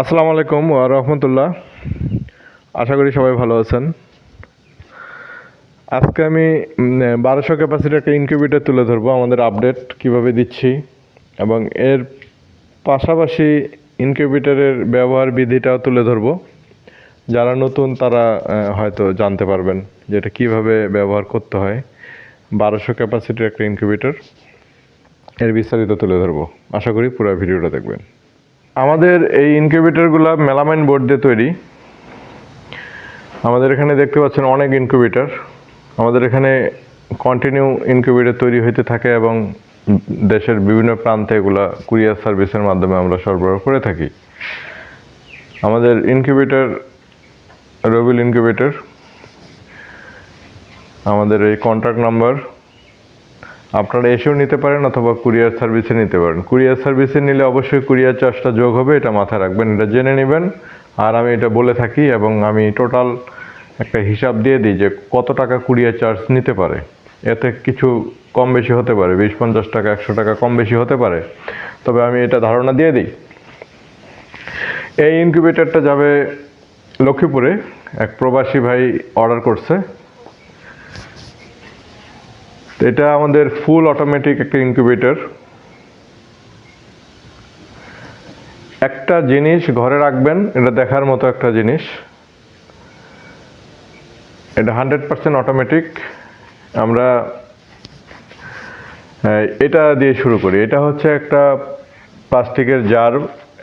আসসালামু আলাইকুম ওয়া রাহমাতুল্লাহ। আশা করি সবাই ভালো আছেন। আজকে আমি 1200 ক্যাপাসিটির একটা ইনকিউবেটর তুলে ধরবো, আমাদের আপডেট কিভাবে দিচ্ছি এবং এর পাশাপাশি ইনকিউবেটরের ব্যবহার বিধিটাও তুলে ধরবো। যারা নতুন তারা হয়তো জানতে পারবেন যে এটা কীভাবে ব্যবহার করতে হয়। 1200 ক্যাপাসিটির একটা ইনকিউবেটর, এর বিস্তারিত তুলে ধরবো। আশা করি পুরো ভিডিওটা দেখবেন। আমাদের এই ইনকিউবেটরগুলো মেলামাইন বোর্ড দিয়ে তৈরি। আমাদের এখানে দেখতে পাচ্ছেন অনেক ইনকিউবেটর। আমাদের এখানে কন্টিনিউ ইনকিউবেটর তৈরি হতে থাকে এবং দেশের বিভিন্ন প্রান্তে এগুলা কুরিয়ার সার্ভিসের মাধ্যমে আমরা সরবরাহ করে থাকি। আমাদের ইনকিউবেটর রবিউল ইনকিউবেটর। আমাদের এই কন্ট্যাক্ট নাম্বার, আপনারা এসেও নিতে পারেন অথবা কুরিয়ার সার্ভিসে নিতে পারেন। কুরিয়ার সার্ভিসে নিলে অবশ্যই কুরিয়ার চার্জটা যোগ হবে, এটা মাথায় রাখবেন, এটা জেনে নেবেন। আর আমি এটা বলে থাকি এবং আমি টোটাল একটা হিসাব দিয়ে দিই যে কত টাকা কুরিয়ার চার্জ নিতে পারে। এতে কিছু কম বেশি হতে পারে, 20-50 টাকা 100 টাকা কম বেশি হতে পারে, তবে আমি এটা ধারণা দিয়ে দিই। এই ইনকিউবেটরটা যাবে লক্ষ্মীপুরে, এক প্রবাসী ভাই অর্ডার করছে। এটা আমাদের ফুল অটোমেটিক একটা ইনকিউবেটর। একটা জিনিস ঘরে রাখবেন, এটা দেখার মতো একটা জিনিস। এটা 100% অটোমেটিক। আমরা এটা দিয়ে শুরু করি। এটা হচ্ছে একটা প্লাস্টিকের জার,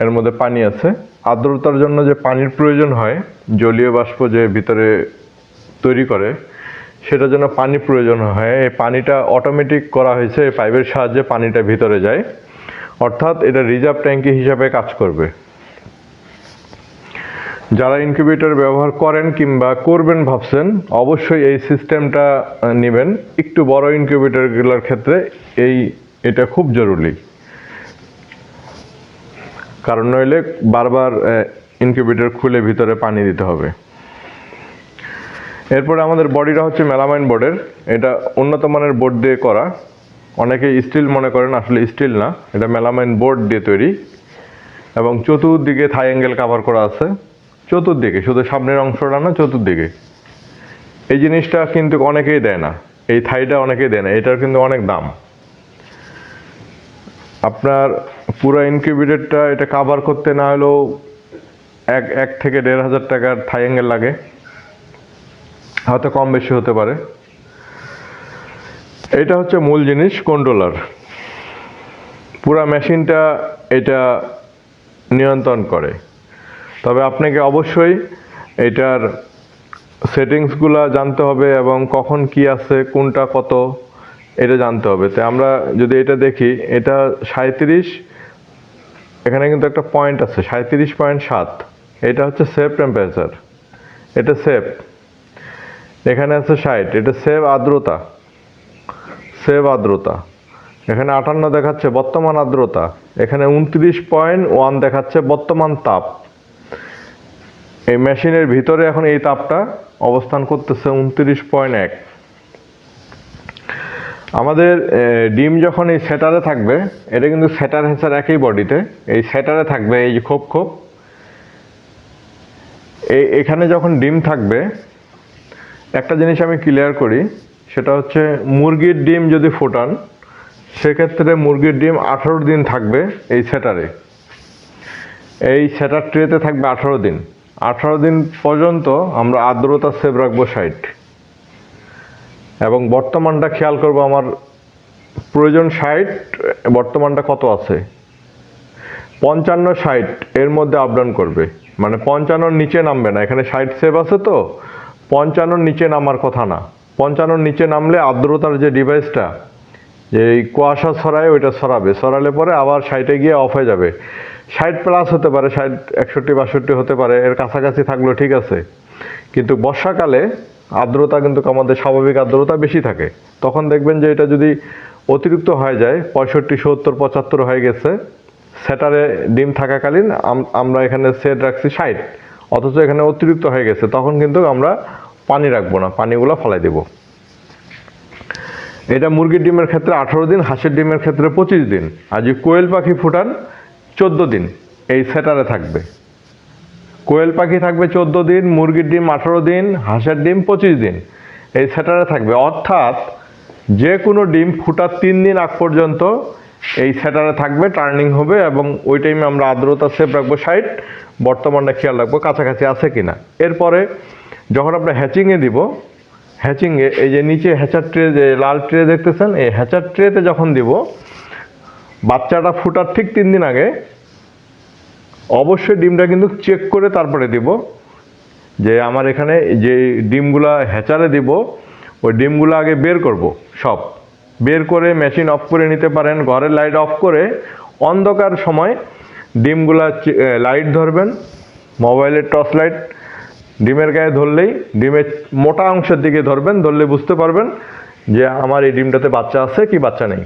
এর মধ্যে পানি আছে। আর্দ্রতার জন্য যে পানির প্রয়োজন হয়, জলীয় বাষ্প যে ভিতরে তৈরি করে, সেটার জন্য পানি প্রয়োজন হয়। এই পানিটা অটোমেটিক করা হয়েছে, এই পাইপের সাহায্যে পানিটা ভিতরে যায়, অর্থাৎ এটা রিজার্ভ ট্যাঙ্কি হিসাবে কাজ করবে। যারা ইনকিউবেটর ব্যবহার করেন কিংবা করবেন ভাবছেন, অবশ্যই এই সিস্টেমটা নেবেন। একটু বড় ইনকিউবেটরগুলোর ক্ষেত্রে এটা খুব জরুরি, কারণ নইলে বারবার ইনকিউবেটর খুলে ভিতরে পানি দিতে হবে। এরপরে আমাদের বডিটা হচ্ছে মেলামাইন বোর্ডের। এটা উন্নত মানের বোর্ড দিয়ে করা। অনেকে স্টিল মনে করেন, আসলে স্টিল না, এটা মেলামাইন বোর্ড দিয়ে তৈরি এবং চতুর্দিকে থাই অ্যাঙ্গেল কাভার করা আছে। চতুর্দিকে, শুধু সামনের অংশটা না, চতুর্দিকে। এই জিনিসটা কিন্তু অনেকেই দেয় না, এই থাইটা অনেকেই দেয় না, এটার কিন্তু অনেক দাম। আপনার পুরো ইনকিউবেটরটা এটা কাভার করতে না হলেও 1 থেকে 1,500 টাকার থাই অ্যাঙ্গেল লাগে, হয়তো কম বেশি হতে পারে। এটা হচ্ছে মূল জিনিস, কন্ট্রোলার। পুরা মেশিনটা এটা নিয়ন্ত্রণ করে। তবে আপনাকে অবশ্যই এটার সেটিংসগুলো জানতে হবে এবং কখন কি আছে, কোনটা কত, এটা জানতে হবে। তো আমরা যদি এটা দেখি, এটা 37, এখানে কিন্তু একটা পয়েন্ট আছে 37.7। এটা হচ্ছে সেভ টেম্পারেচার, এটা সেভ। এখানে আছে 60, এটা সেভ আর্দ্রতা, সেভ আর্দ্রতা। এখানে 58 দেখাচ্ছে বর্তমান আর্দ্রতা। এখানে 29.1 দেখাচ্ছে বর্তমান তাপ। এই মেশিনের ভিতরে এখন এই তাপটা অবস্থান করতেছে 29.1। আমাদের ডিম যখন এই সেটারে থাকবে, এটা কিন্তু সেটার হেসার একই বডিতে, এই সেটারে থাকবে এই যে খোপ, এখানে যখন ডিম থাকবে, একটা জিনিস আমি ক্লিয়ার করি, সেটা হচ্ছে মুরগির ডিম যদি ফোটান, সেক্ষেত্রে মুরগির ডিম 18 দিন থাকবে এই সেটারে। এই সেটার ট্রেতে থাকবে 18 দিন। 18 দিন পর্যন্ত আমরা আর্দ্রতা সেভ রাখবো 60 এবং বর্তমানটা খেয়াল করবো। আমার প্রয়োজন 60, বর্তমানটা কত আছে, 55-60 এর মধ্যে আপ ডাউন করবে, মানে 55-র নিচে নামবে না। এখানে 60 সেভ আছে, তো 55-র নিচে নামার কথা না। 55-র নিচে নামলে আর্দ্রতার যে ডিভাইসটা, যে এই কুয়াশা ছড়ায়, ওইটা ছড়ালে পরে আবার 60-এ গিয়ে অফ হয়ে যাবে। 60 প্লাস হতে পারে, 60, 61, 62 হতে পারে, এর কাছাকাছি থাকলো ঠিক আছে। কিন্তু বর্ষাকালে আর্দ্রতা কিন্তু আমাদের স্বাভাবিক আর্দ্রতা বেশি থাকে। তখন দেখবেন যে এটা যদি অতিরিক্ত হয়ে যায়, 65, 70, 75 হয়ে গেছে, সেটারে ডিম থাকাকালীন আমরা এখানে সেট রাখছি 60, অথচ এখানে অতিরিক্ত হয়ে গেছে, তখন কিন্তু আমরা পানি রাখবো না, পানিগুলো ফেলাই দেব। এটা মুরগির ডিমের ক্ষেত্রে 18 দিন, হাঁসের ডিমের ক্ষেত্রে 25 দিন, আর যে কোয়েল পাখি ফুটান 14 দিন এই সেটারে থাকবে। কোয়েল পাখি থাকবে 14 দিন, মুরগির ডিম 18 দিন, হাঁসের ডিম 25 দিন এই সেটারে থাকবে। অর্থাৎ যে কোনো ডিম ফুটার 3 দিন আগ পর্যন্ত এই সেটারে থাকবে, টার্নিং হবে, এবং ওই টাইমে আমরা আর্দ্রতা সেভ রাখবো 60, বর্তমানটা খেয়াল রাখবো কাছাকাছি আছে কিনা। এরপরে যখন আমরা হ্যাচিংয়ে দিব, হ্যাচিংয়ে এই যে নিচে হ্যাচার ট্রে, যে লাল ট্রে দেখতেছেন, এই হ্যাচার ট্রেতে যখন দিব, বাচ্চাটা ফুটার ঠিক 3 দিন আগে অবশ্যই ডিমটা কিন্তু চেক করে তারপরে দিব, যে আমার এখানে যে ডিমগুলা হ্যাচারে দিব ওই ডিমগুলো আগে বের করব। সব বের করে মেশিন অফ করে নিতে পারেন, ঘরের লাইট অফ করে অন্ধকার সময় ডিমগুলা লাইট ধরবেন, মোবাইলের টর্চ লাইট ডিমের গায়ে ধরলেই, ডিমের মোটা অংশের দিকে ধরবেন, ধরলে বুঝতে পারবেন যে আমার এই ডিমটাতে বাচ্চা আছে কি বাচ্চা নেই।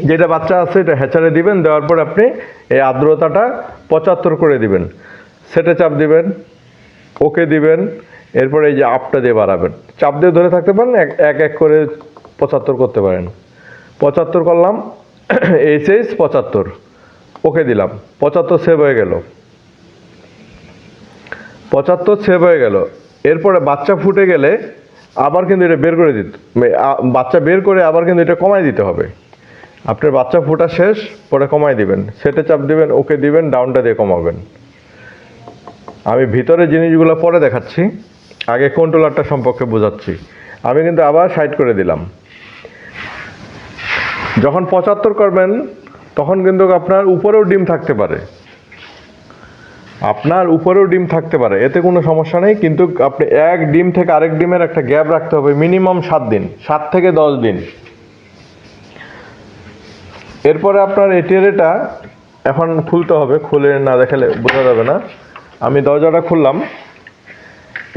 যেটা বাচ্চা আছে এটা হ্যাচারে দিবেন, দেওয়ার পর আপনি এই আর্দ্রতাটা 75 করে দিবেন, সেটে চাপ দিবেন, ওকে দিবেন, এরপরে এই যে আপটা দিয়ে বাড়াবেন, চাপ দিয়ে ধরে থাকতে পারেন, এক এক করে 75 করতে পারেন। 75 করলাম, এইচএস 75, ওকে দিলাম, 75 সেভ হয়ে গেল, 75 সেভ হয়ে গেল। এরপরে বাচ্চা ফুটে গেলে আবার কিন্তু এটা বের করে বাচ্চা বের করে আবার কিন্তু এটা কমায় দিতে হবে। আপনার বাচ্চা ফোটা শেষ, পরে কমায় দিবেন, সেটে চাপ দিবেন, ওকে দিবেন, ডাউনটা দিয়ে কমাবেন। আমি ভিতরে জিনিসগুলো পরে দেখাচ্ছি, আগে কন্ট্রোলারটা সম্পর্কে বোঝাচ্ছি। আমি কিন্তু আবার 60 করে দিলাম। যখন 75 করবেন তখন কিন্তু আপনার উপরেও ডিম থাকতে পারে, এতে কোনো সমস্যা নেই, কিন্তু আপনি এক ডিম থেকে আরেক ডিমের একটা গ্যাপ রাখতে হবে, মিনিমাম 7 দিন, 7 থেকে 10 দিন। এরপরে আপনার এই ট্রেটা এখন খুলতে হবে, খুলে না দেখালে বোঝা যাবে না। আমি দরজাটা খুললাম,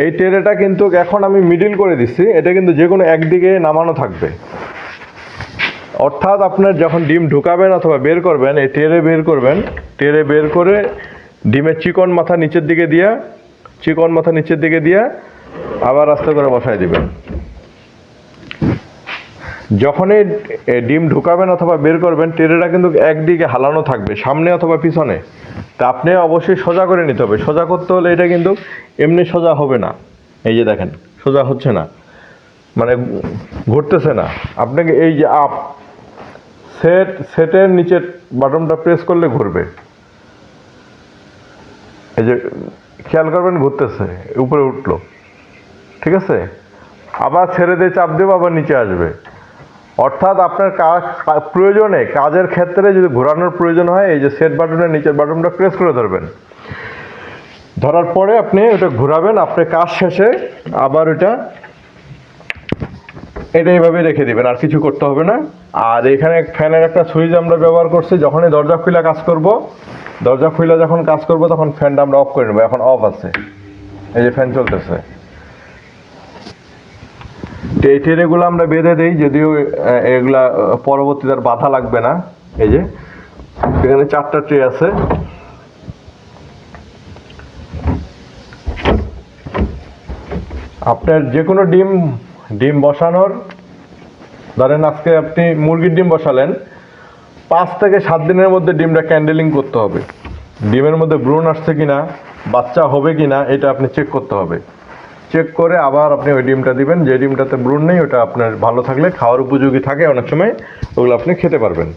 এই ট্রেটা কিন্তু এখন আমি মিডিল করে দিচ্ছি, এটা কিন্তু যে কোনো একদিকে নামানো থাকবে। অর্থাৎ আপনার যখন ডিম ঢুকাবেন অথবা বের করবেন, এই ট্রে বের করবেন, ট্রে বের করে ডিমের চিকন মাথা নিচের দিকে দিয়া আবার আস্তে করে বসায় দিবেন। যখনই ডিম ঢুকাবেন অথবা বের করবেন, ট্রেটা কিন্তু একদিকে হালানো থাকবে, সামনে অথবা পিছনে। তা আপনি অবশ্যই সোজা করে নিতে হবে। সোজা করতে হলে এটা কিন্তু এমনি সোজা হবে না, এই যে দেখেন সোজা হচ্ছে না, মানে ঘুরতেছে না। আপনাকে এই যে আপ সেটের নিচের বাটনটা প্রেস করলে ঘুরবে, এই যে খেয়াল করবেন ঘুরতেছে, উপরে উঠলো, ঠিক আছে। আবার ছেড়ে দিয়ে চাপ দেবো, আবার নিচে আসবে। অর্থাৎ আপনার প্রয়োজনে, কাজের ক্ষেত্রে যদি ঘোরানোর প্রয়োজন হয়, এই যে সেট বাটনের নিচের বাটনটা প্রেস করে ধরবেন, ধরার পরে আপনি ওটা ঘোরাবেন, আপনার কাজ শেষে আবার এটা এইভাবে রেখে দিবেন, আর কিছু করতে হবে না। আর এখানে ফ্যানের একটা সুইচ আমরা ব্যবহার করছি, যখনই দরজা খুলে কাজ করব, যখন কাজ করব তখন ফ্যানটা আমরা অফ করে নেবো। এখন অফ আছে, এই যে ফ্যান চলতেছে। এই ট্রেগুলো আমরা বেঁধে দিই, যদিও এগুলা পরবর্তীতে আর বাধা লাগবে না। এই যে এখানে 4টা ট্রে আছে, আপনার যে কোনো ডিম বসানোর, ধরেন আজকে আপনি মুরগির ডিম বসালেন, 5 থেকে 7 দিনের মধ্যে ডিমটা ক্যান্ডেলিং করতে হবে। ডিমের মধ্যে ভ্রূণ আসছে কিনা, বাচ্চা হবে কিনা, এটা আপনি চেক করতে হবে। চেক করে আবার আপনি ওই ডিমটা দিবেন। যে ডিমটাতে ভ্রূণ নেই ওটা আপনার ভালো থাকলে, খাওয়ার উপযোগী থাকে, অনেক সময় ওগুলো আপনি খেতে পারবেন।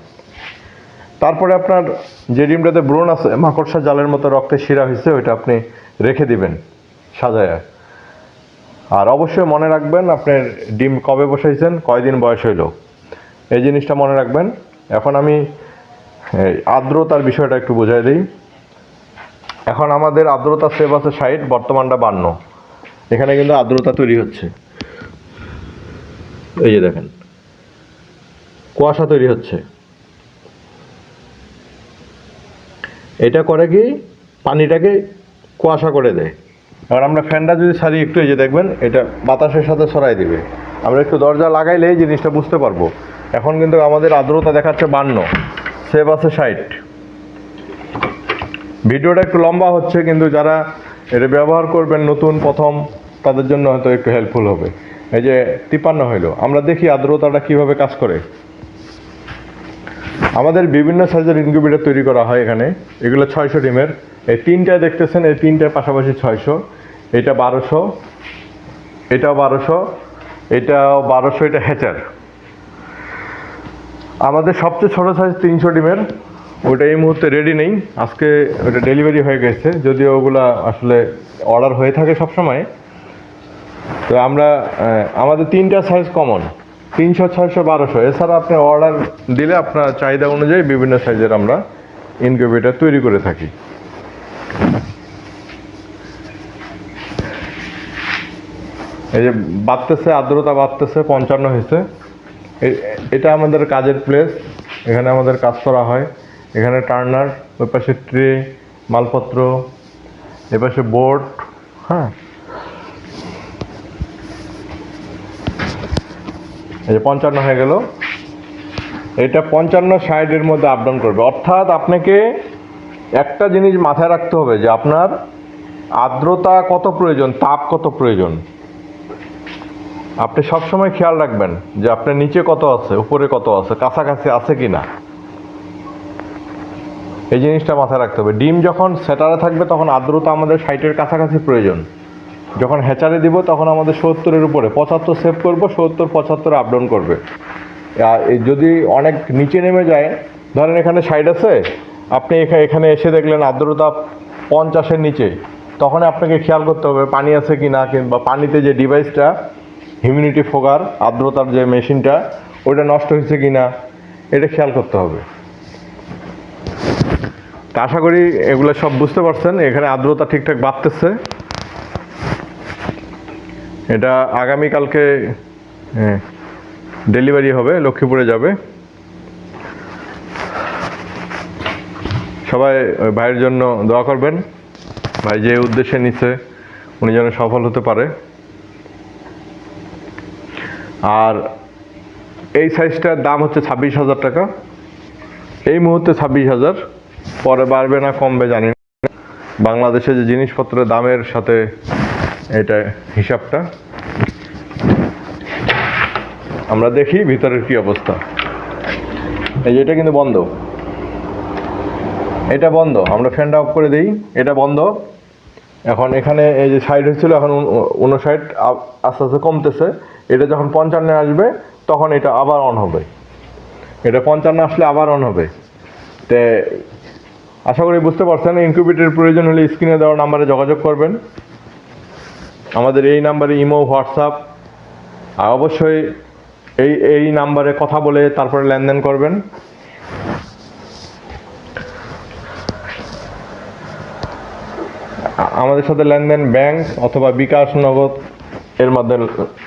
তারপরে আপনার যে ডিমটাতে ভ্রূণ আছে, মাকড়সা জালের মতো রক্তে শিরা হয়েছে, ওইটা আপনি রেখে দিবেন সাজায়। আর অবশ্যই মনে রাখবেন আপনার ডিম কবে বসাইছেন, কয়দিন বয়স হইল, এই জিনিসটা মনে রাখবেন। এখন আমি আর্দ্রতার বিষয়টা একটু বোঝাই দিই। এখন আমাদের আর্দ্রতা সেভ আছে 60, বর্তমানটা 52। এখানে কিন্তু আর্দ্রতা তৈরি হচ্ছে, এই যে দেখেন কুয়াশা তৈরি হচ্ছে। এটা করে কি, পানিটাকে কুয়াশা করে দেয়। এবার আমরা ফ্যানটা যদি ছাড়ি একটু, এই যে দেখবেন এটা বাতাসের সাথে ছড়াই দিবে। আমরা একটু দরজা লাগাইলে এই জিনিসটা বুঝতে পারবো। এখন কিন্তু আমাদের আর্দ্রতা দেখাচ্ছে 52, সেভ আছে 60। ভিডিওটা একটু লম্বা হচ্ছে, কিন্তু যারা এটা ব্যবহার করবেন নতুন প্রথম, তাদের জন্য হয়তো একটু হেল্পফুল হবে। এই যে 53 হইল। আমরা দেখি আর্দ্রতাটা কিভাবে কাজ করে। আমাদের বিভিন্ন সাইজের ইনকিউবেটর তৈরি করা হয় এখানে, এগুলো 600 ডিমের, এই তিনটা দেখতেছেন, এই তিনটার পাশাপাশি 600, এটা 1200, এটাও 1200, এটাও 1200, এটা হ্যাচার। আমাদের সবচেয়ে ছোটো সাইজ 300 ডিমের, ওটা এই মুহূর্তে রেডি নেই, আজকে ওটা ডেলিভারি হয়ে গেছে, যদিও ওগুলা আসলে অর্ডার হয়ে থাকে সবসময়। তো আমরা আমাদের তিনটা সাইজ কমন, 300, 600, 1200। এছাড়া আপনি অর্ডার দিলে আপনার চাহিদা অনুযায়ী বিভিন্ন সাইজের আমরা ইনকিউবেটর তৈরি করে থাকি। এই যে বাড়তেছে, আর্দ্রতা বাড়তেছে, 55 হয়েছে। এটা আমাদের কাজের প্লেস, এখানে আমাদের কাজ করা হয়। এখানে টার্নার, ওই পাশে ট্রে, মালপত্র, এ পাশে বোর্ড। হ্যাঁ, এই যে 55 হয়ে গেল। এটা 55-60 মধ্যে আপ ডাউন করবে। অর্থাৎ আপনাকে একটা জিনিস মাথায় রাখতে হবে যে আপনার আর্দ্রতা কত প্রয়োজন, তাপ কত প্রয়োজন। আপনি সবসময় খেয়াল রাখবেন যে আপনার নিচে কত আছে, উপরে কত আছে, কাছাকাছি আছে কি না, এই জিনিসটা মাথায় রাখতে হবে। ডিম যখন সেটারে থাকবে তখন আর্দ্রতা আমাদের 60-এর কাছাকাছি প্রয়োজন। যখন হ্যাচারে দিব তখন আমাদের 70-এর উপরে, 75 সেভ করবো, 70-75 আপ ডাউন করবে। যদি অনেক নিচে নেমে যায়, ধরেন এখানে 60 আছে, আপনি এখানে এসে দেখলেন আর্দ্রতা 50-এর নিচে, তখন আপনাকে খেয়াল করতে হবে পানি আছে কি না, কিংবা পানিতে যে ডিভাইসটা হিউমিডিটি ফোগার, আর্দ্রতার যে মেশিনটা, ওইটা নষ্ট হয়েছে কি না, এটা খেয়াল করতে হবে। তা আশা করি এগুলো সব বুঝতে পারছেন। এখানে আর্দ্রতা ঠিকঠাক বাড়তেছে। এটা আগামীকালকে ডেলিভারি হবে, লক্ষ্মীপুরে যাবে। সবাই ভাইয়ের জন্য দোয়া করবেন, ভাই যে উদ্দেশ্যে নিচ্ছে উনি যেন সফল হতে পারে। আর এই সাইজটার দাম হচ্ছে 26,000 টাকা, এই মুহূর্তে 26,000, পরে বাড়বে না কমবে জানি না। বাংলাদেশে যে জিনিসপত্রের দামের সাথে এটা হিসাবটা আমরা দেখি ভিতরের কি অবস্থা। এই যে এটা কিন্তু বন্ধ, এটা বন্ধ, আমরা ফ্যানটা অফ করে দিই, এটা বন্ধ। এখন এখানে এই যে 60 হয়েছিল, এখন 59, আস্তে আস্তে কমতেছে। এটা যখন 55 আসবে তখন এটা আবার অন হবে, এটা 55 আসলে আবার অন হবে। তে আশা করি বুঝতে পারছেন। ইনকিউবেটরের প্রয়োজন হলে স্ক্রিনে দেওয়া নাম্বারে যোগাযোগ করবেন, আমাদের এই নাম্বারে ইমো, হোয়াটসঅ্যাপ, আর অবশ্যই এই নাম্বারে কথা বলে তারপরে লেনদেন করবেন। আমাদের সাথে লেনদেন ব্যাংক অথবা বিকাশ, নগদ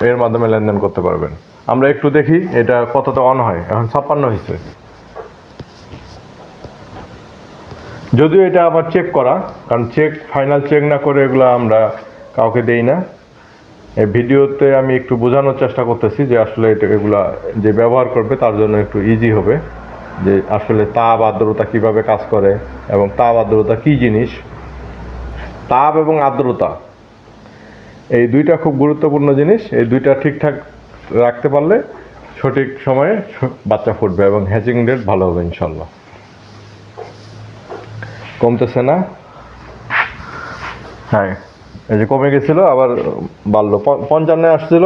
এর মাধ্যমে লেনদেন করতে পারবেন। আমরা একটু দেখি এটা কতটা অন হয়। এখন 56 হয়েছে, যদিও এটা আবার চেক করা, কারণ ফাইনাল চেক না করে এগুলো আমরা কাউকে দেই না। এই ভিডিওতে আমি একটু বোঝানোর চেষ্টা করতেছি যে আসলে এগুলা যে ব্যবহার করবে তার জন্য একটু ইজি হবে, যে আসলে তাপ আর্দ্রতা কীভাবে কাজ করে এবং তাপ আর্দ্রতা কী জিনিস। তাপ এবং আর্দ্রতা এই দুইটা খুব গুরুত্বপূর্ণ জিনিস। এই দুইটা ঠিকঠাক রাখতে পারলে সঠিক সময়ে বাচ্চা ফুটবে এবং হ্যাচিং রেট ভালো হবে ইনশাল্লাহ। কমতেছে না, হ্যাঁ এই যে কমে গেছিলো আবার বাড়লো, 55 আসছিল,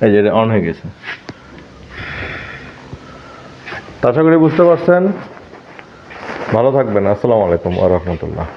এই যে অন হয়ে গেছে। আশা করি বুঝতে পারছেন। ভালো থাকবেন। আসসালামু আলাইকুম ওয়া রাহমাতুল্লাহ।